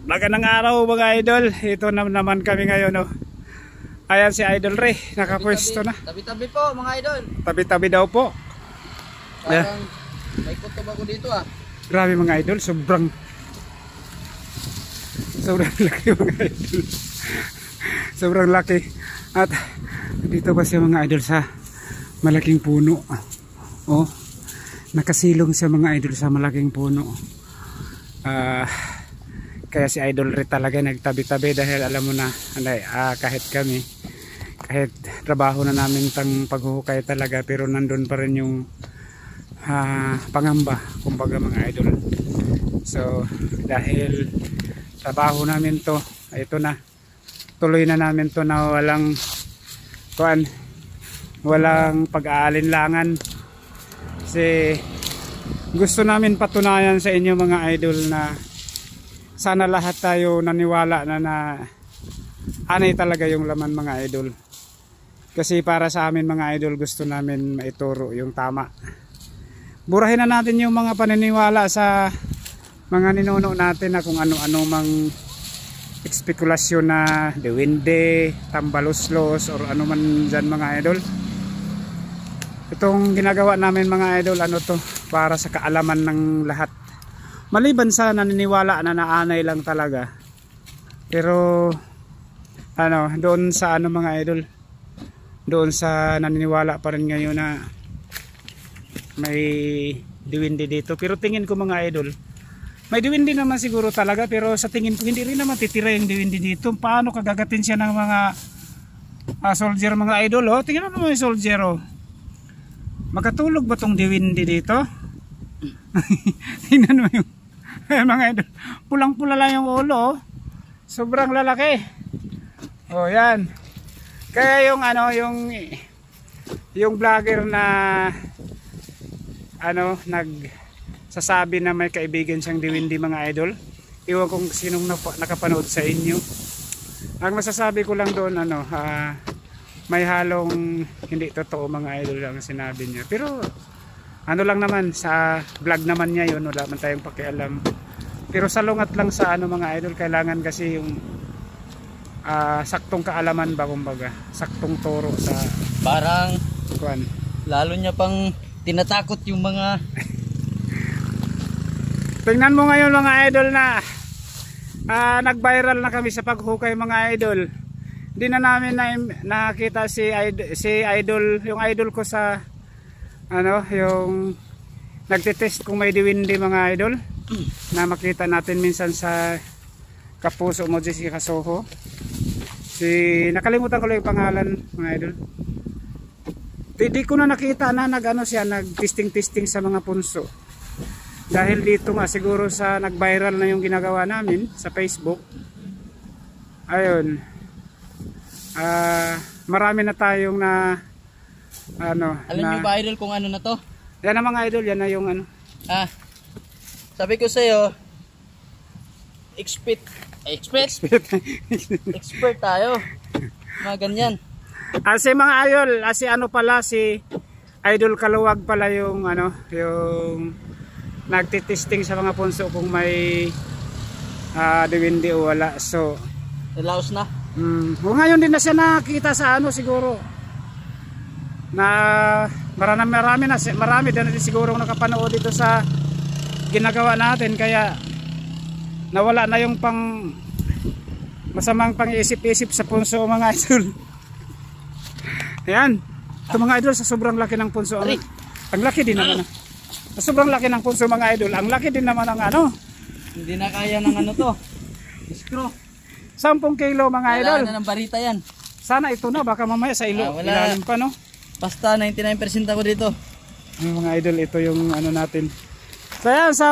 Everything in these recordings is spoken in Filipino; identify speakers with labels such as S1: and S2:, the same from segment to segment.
S1: Magandang araw mga idol. Ito na naman kami ngayon, oh. Ayan si Idol Ray, nakapwesto na.
S2: Tabi-tabi po mga idol.
S1: Tabi-tabi daw po.
S2: Parang may kutob ako dito ah.
S1: Grabe mga idol, sobrang laki mga idol. Sobrang laki. At dito ba siya mga idol sa malaking puno. Oh, nakasilong siya mga idol sa malaking puno. Kaya si Idol Ray talaga nagtabi-tabi dahil alam mo na kahit kami, kahit trabaho na namin tang paghuhukay talaga, pero nandun pa rin yung pangamba kumbaga mga idol. So dahil trabaho namin to, ito na, tuloy na namin to na walang pag-aalinlangan, kasi gusto namin patunayan sa inyo mga idol na sana lahat tayo naniwala na anay talaga yung laman mga idol. Kasi para sa amin mga idol, gusto namin maituro yung tama. Burahin na natin yung mga paniniwala sa mga ninuno natin na kung ano-ano mang espekulasyon na dewende, tambaluslos or ano man dyan mga idol. Itong ginagawa namin mga idol, ano to, para sa kaalaman ng lahat. Maliban sa naniniwala na naanay lang talaga, pero doon sa mga idol, doon sa naniniwala pa rin ngayon na may diwindi dito. Pero tingin ko mga idol, may diwindi naman siguro talaga, pero sa tingin ko hindi rin naman titira yung diwindi dito. Paano kagagatin siya ng mga soldier mga idol? Oh, tingnan mo yung soldier, oh. Makatulog ba tong diwindi dito? Tingnan mo yung mga idol, pulang-pula lang yung ulo, oh. Sobrang lalaki. Oh, yan. Kaya yung vlogger na nagsasabi na may kaibigan siyang diwindi mga idol, iwan kung sinong nakapanood sa inyo. Ang masasabi ko lang doon, may halong hindi totoo mga idol lang sinabi niya. Pero lang naman, sa vlog naman niya yun, wala man tayong pakialam. Pero salungat lang sa mga idol, kailangan kasi yung saktong kaalaman ba, kumbaga saktong turo sa
S2: parang
S1: kuan.
S2: Lalo niya pang tinatakot yung mga
S1: tingnan mo ngayon mga idol na nag-viral na kami sa paghukay mga idol. Hindi na namin nakita si idol, yung idol ko sa yung nagtitest kung may diwindi mga idol, na makita natin minsan sa Kapuso mo si Kasoho. Nakalimutan ko lang yung pangalan mga idol. Di ko na nakita na nag-testing sa mga punso. Dahil dito nga siguro sa nag-viral na yung ginagawa namin sa Facebook. Ayun. Marami na tayong alam
S2: niyo ba idol kung ano na to?
S1: Yan na mga idol, yan na yung
S2: sabi ko sa'yo, expert tayo, mga ganyan.
S1: Si mga idol, si Idol Kaluwag pala yung yung nagtitesting sa mga punso kung may diwindi o wala. So
S2: nalaos na.
S1: Ngayon din na siya nakita sa siguro na marami din siguro nakapanood dito sa ginagawa natin, kaya nawala na yung masamang pang-iisip-isip sa punso mga idol. Ayan, ito mga idol, sa sobrang laki ng punso, ang laki din naman sa sobrang laki ng punso mga idol, ang laki din naman ng
S2: hindi na kaya ng to iskro,
S1: 10 kilo mga idol.
S2: Wala na ng barita yan.
S1: Sana ito na, baka mamaya sa ilalim pa, no?
S2: Basta 99% ako dito.
S1: Mga idol, ito yung natin. Kaya sa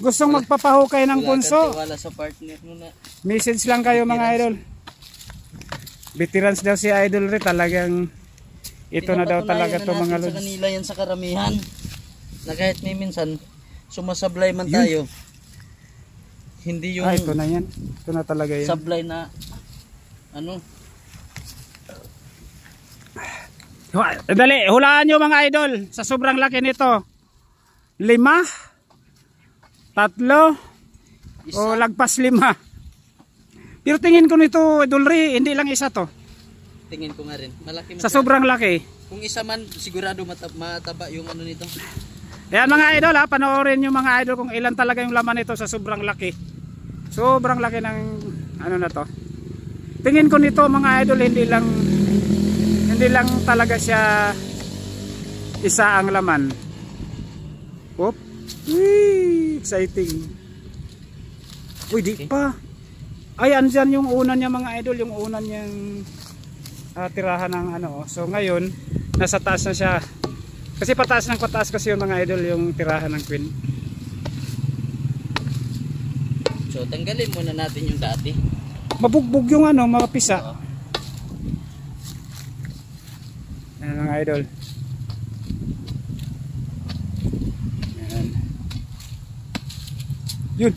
S1: gustong magpapahukay ng punso,
S2: wala sa partner mo na.
S1: Message lang kayo mga idol. Veterans daw si Idol Ray, talagang ito na daw talaga to mga lods.
S2: Sa kanila yan sa karamihan. Na kahit may minsan sumasablay man tayo. Hindi yung
S1: ito na yan. Ito na talaga yan.
S2: Sablay na
S1: Dali, hulaan nyo mga idol. Sa sobrang laki nito, 5, 3, O lagpas 5. Pero tingin ko nito, Idolry, hindi lang isa to.
S2: Tingin ko nga rin. Malaki
S1: Sa sobrang laki.
S2: Kung isa man, sigurado mataba yung ano nito.
S1: Ayan mga idol ha, panoorin nyo mga idol kung ilan talaga yung laman nito sa sobrang laki. Sobrang laki ng ano na to. Tingin ko nito mga idol, hindi lang talaga siya isa ang laman. Whoop. Whee, exciting. Uy, di pa. Ay, andyan yung una niya mga idol, yung una niyang tirahan ng ano. So ngayon, nasa taas na siya. Kasi pataas ng pataas kasi yung mga idol yung tirahan ng queen.
S2: So tanggalin muna natin yung dati.
S1: Mabugbog yung ano, mga pisa. Ayan mga idol. Ayan. Yun.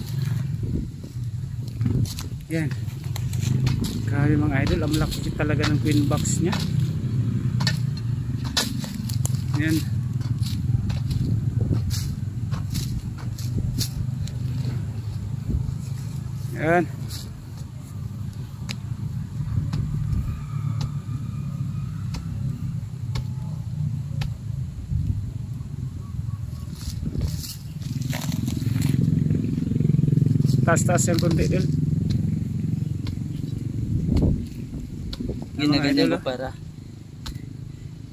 S1: Yan. Grabe mga idol, ang laki talaga ng queen box niya. Yan. Yan. Taas-taas yung konti dun.
S2: Ginaganyan ko para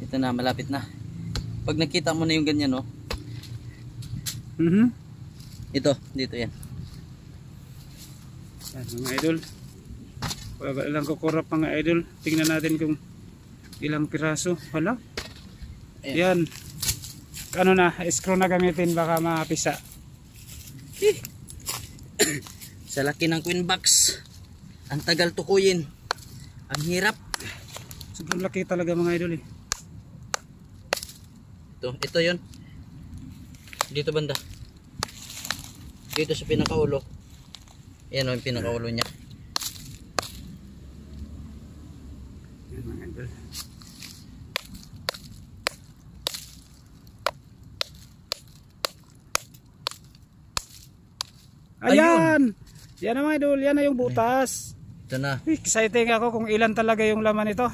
S2: ito na, malapit na. Pag nakita mo na yung ganyan, no? Ito, dito yan.
S1: Yan mga idol. Wala lang kukurap mga idol. Tingnan natin kung ilang piraso. Hala. Yan. Ano na, screw na gamitin baka mapisa.
S2: Sa laki ng queen box, ang tagal tukuyin. Ang hirap.
S1: Sobrang laki talaga mga idol eh.
S2: Ito yun. Dito banda. Dito sa pinakaulo. Yan o yung pinakaulo niya.
S1: Yan mga idol. Ayan! Yan na mga idol, yan na yung butas.
S2: Ito na.
S1: Exciting ako kung ilan talaga yung laman ito.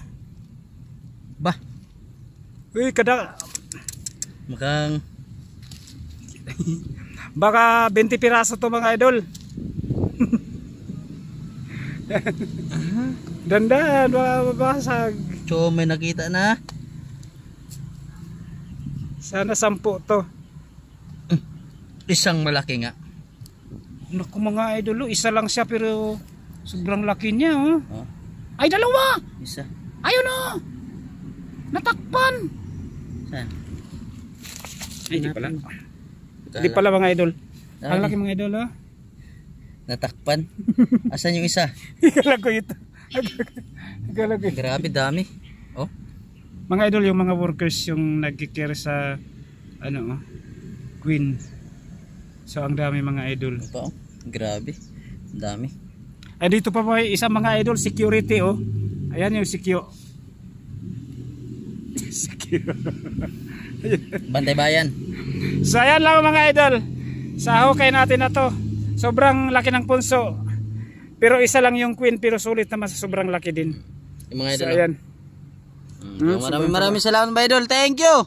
S2: Bah!
S1: Uy, kada...
S2: Mukhang...
S1: Baka 20 piraso to mga idol. Dandan, mababasag.
S2: So may nakita na.
S1: Sana 10 to.
S2: Isang malaki nga.
S1: Naku mga idol, isa lang siya pero sobrang laki niya oh.
S2: Oh.
S1: Ay, 2!
S2: Isa.
S1: Ayun oh! Natakpan!
S2: Saan?
S1: Ay, di pala. Di pala mga idol. Ang laki mga idol oh.
S2: Natakpan? Asan yung isa?
S1: Ikala ko ito. Ikala ko ito.
S2: Grabe dami. Oh.
S1: Mga idol, yung mga workers yung nagkikare sa ano, queen. So ang dami mga idol.
S2: Ito, oh. Grabe. Dami.
S1: Ay dito pa may isa mga idol, security oh. Ayan yung secure.
S2: Bantay bayan.
S1: So ayan lang mga idol. Sa hukay natin na to. Sobrang laki ng punso. Pero isa lang yung queen pero sulit naman sa sobrang laki din.
S2: Yung mga idol.
S1: So ayan.
S2: Maraming salamat mga idol. Thank you.